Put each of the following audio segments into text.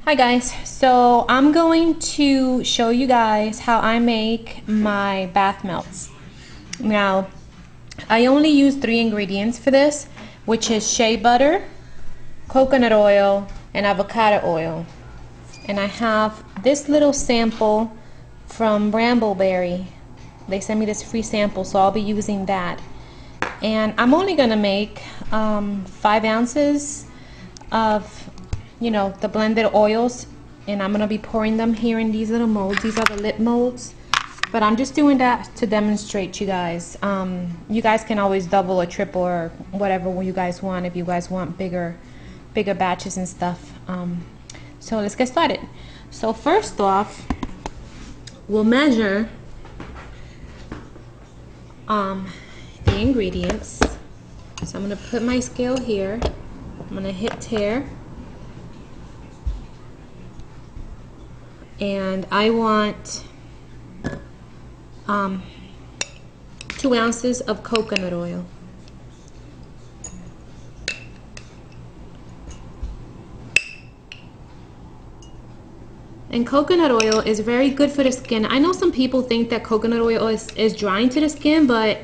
Hi guys, so I'm going to show you guys how I make my bath melts. Now, I only use 3 ingredients for this, which is shea butter, coconut oil, and avocado oil. And I have this little sample from Brambleberry. They sent me this free sample, so I'll be using that. And I'm only gonna make 5 ounces of the blended oils, and I'm gonna be pouring them here in these little molds. These are the lip molds, but I'm just doing that to demonstrate you guys. You guys can always double or triple or whatever you guys want if you guys want bigger batches and stuff. So let's get started. So first off, we'll measure the ingredients. So I'm gonna put my scale here. I'm gonna hit tare. And I want 2 ounces of coconut oil. And coconut oil is very good for the skin. I know some people think that coconut oil is drying to the skin, but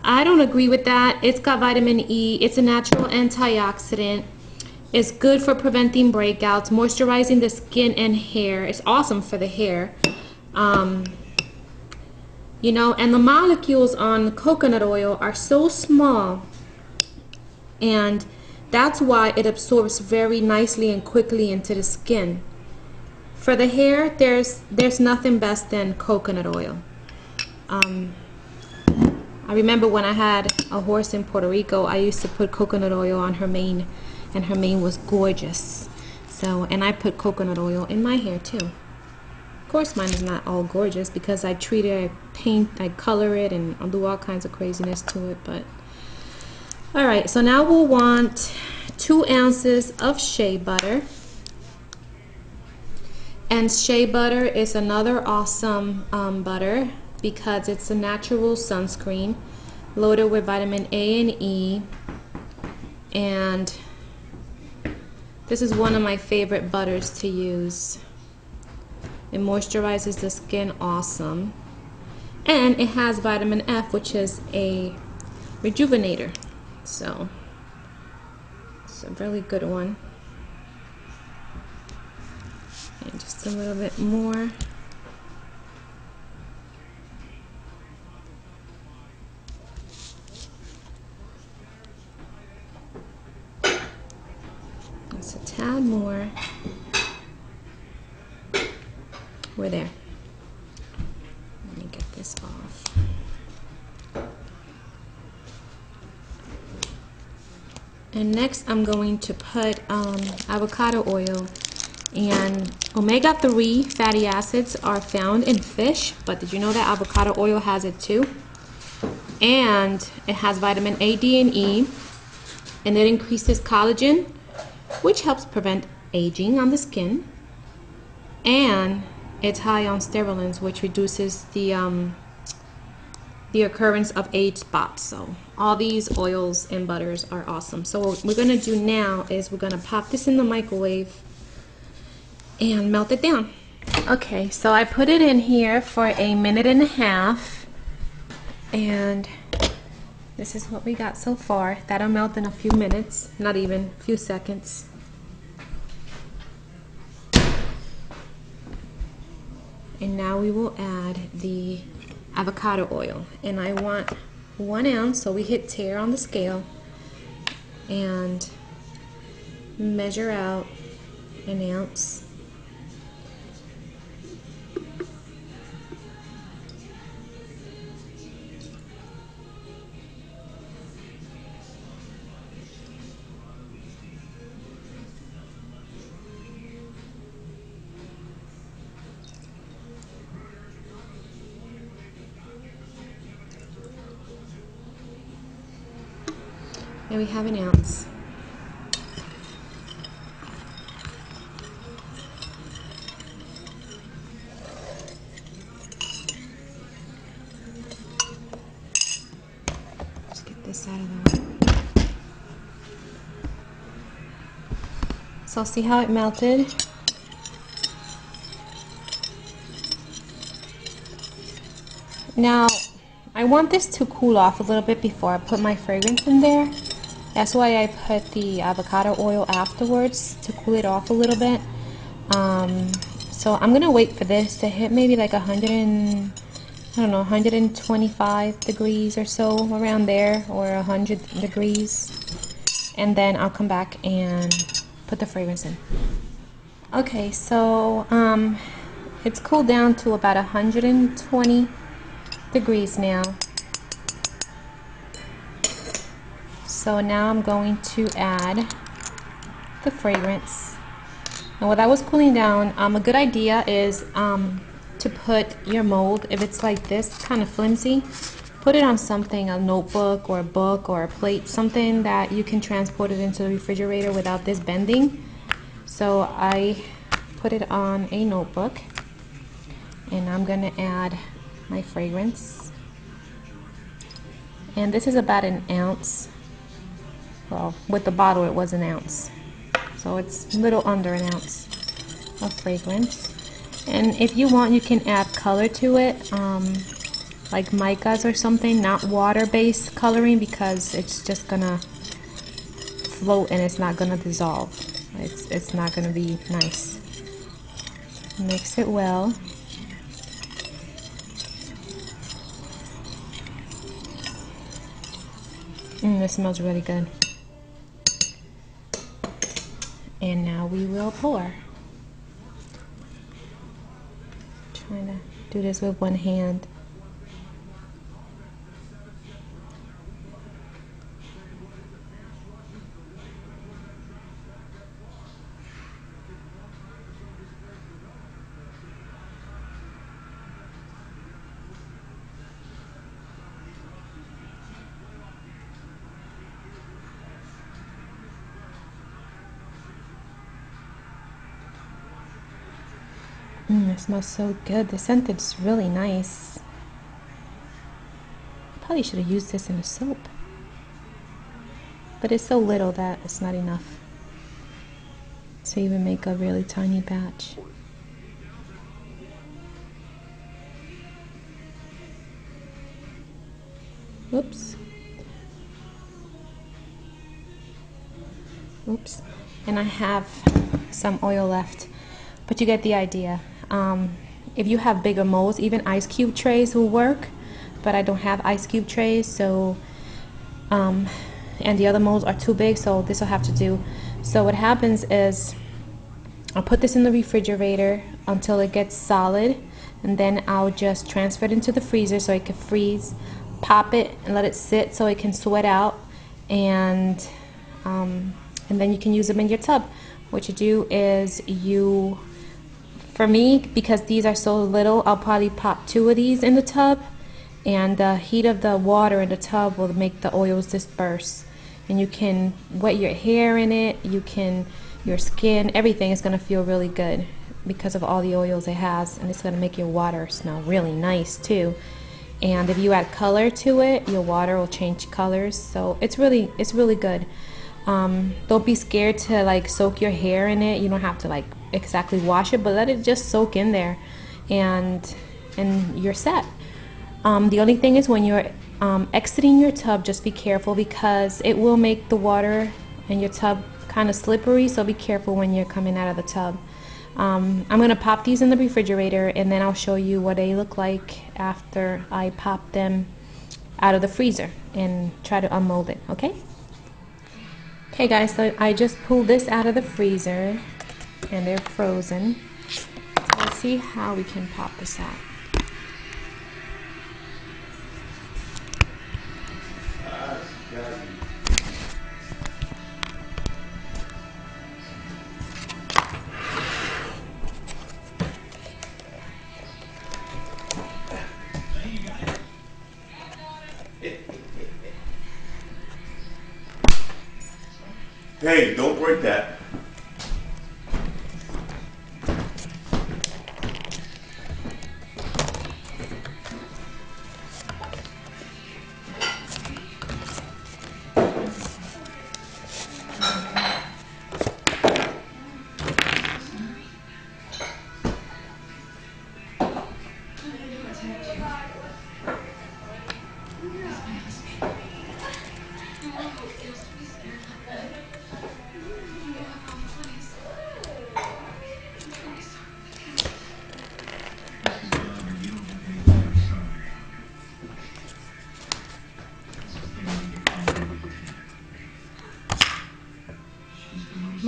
I don't agree with that. It's got vitamin E. It's a natural antioxidant. It's good for preventing breakouts, moisturizing the skin and hair. It's awesome for the hair. And the molecules on coconut oil are so small, and that's why it absorbs very nicely and quickly into the skin. For the hair, there's nothing best than coconut oil. I remember when I had a horse in Puerto Rico, I used to put coconut oil on her mane, and her mane was gorgeous. And I put coconut oil in my hair too. Of course mine is not all gorgeous because I treat it, I color it, and I'll do all kinds of craziness to it. But alright, so now we'll want 2 ounces of shea butter. And shea butter is another awesome butter because it's a natural sunscreen loaded with vitamin A and E. And this is one of my favorite butters to use. It moisturizes the skin awesome. And it has vitamin F, which is a rejuvenator. So it's a really good one. And just a little bit more. Just a tad more. We're there. Let me get this off. And next I'm going to put avocado oil. And omega-3 fatty acids are found in fish, but did you know that avocado oil has it too? And it has vitamin A, D, and E, and it increases collagen, which helps prevent aging on the skin. And it's high on sterolins, which reduces the occurrence of age spots. So all these oils and butters are awesome. So what we're gonna do now is we're gonna pop this in the microwave and melt it down. Okay, so I put it in here for 1.5 minutes, and this is what we got so far. That'll melt in a few minutes, not even a few seconds. And now we will add the avocado oil, and I want 1 ounce, so we hit tare on the scale and measure out 1 ounce. And we have 1 ounce. Let's get this out of the way. So see how it melted? Now, I want this to cool off a little bit before I put my fragrance in there. That's why I put the avocado oil afterwards, to cool it off a little bit. So I'm gonna wait for this to hit maybe like 125 degrees or so, around there, or 100 degrees. And then I'll come back and put the fragrance in. Okay, so it's cooled down to about 120 degrees now. So now I'm going to add the fragrance. And while that was cooling down, a good idea is to put your mold, if it's like this, kind of flimsy, put it on something, a notebook or a book or a plate, something that you can transport it into the refrigerator without this bending. So I put it on a notebook, and I'm gonna add my fragrance. And this is about an ounce. Well, with the bottle it was an ounce. So it's a little under an ounce of fragrance. And if you want, you can add color to it, like micas or something, not water-based coloring, because it's just gonna float and it's not gonna dissolve. It's not gonna be nice. Mix it well. This smells really good. And now we will pour. Trying to do this with one hand. It smells so good. The scent is really nice. Probably should have used this in a soap, but it's so little that it's not enough to even make a really tiny batch. Oops. Oops. And I have some oil left, but you get the idea. If you have bigger molds, even ice cube trays will work, but I don't have ice cube trays, so and the other molds are too big, so this will have to do. So what happens is I'll put this in the refrigerator until it gets solid, and then I'll just transfer it into the freezer so it can freeze, pop it and let it sit so it can sweat out, and then you can use them in your tub. What you do is for me, because these are so little, I'll probably pop 2 of these in the tub, and the heat of the water in the tub will make the oils disperse. And you can wet your hair in it, your skin, everything is going to feel really good because of all the oils it has, and it's going to make your water smell really nice too. And if you add color to it, your water will change colors, so it's really good. Don't be scared to like soak your hair in it. You don't have to like exactly wash it, but let it just soak in there, and you're set. The only thing is, when you're exiting your tub, just be careful, because it will make the water in your tub kind of slippery, so be careful when you're coming out of the tub. I'm gonna pop these in the refrigerator, and then I'll show you what they look like after I pop them out of the freezer and try to unmold it. Okay guys, so I just pulled this out of the freezer and they're frozen. So let's see how we can pop this out. Hey, don't break that.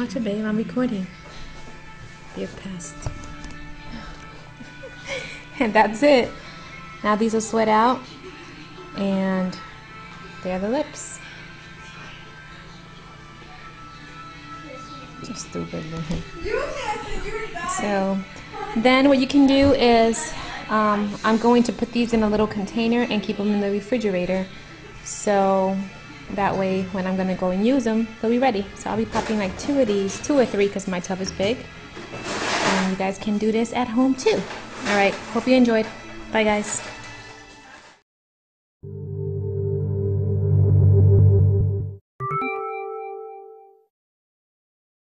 Watch it, babe. I'm recording. You're past. And that's it. Now these will sweat out, and they're the lips. So stupid. So then what you can do is I'm going to put these in a little container and keep them in the refrigerator, so that way when I'm going to go and use them, they'll be ready. So I'll be popping like 2 of these, 2 or 3, because my tub is big, and you guys can do this at home too. Alright, hope you enjoyed. Bye guys.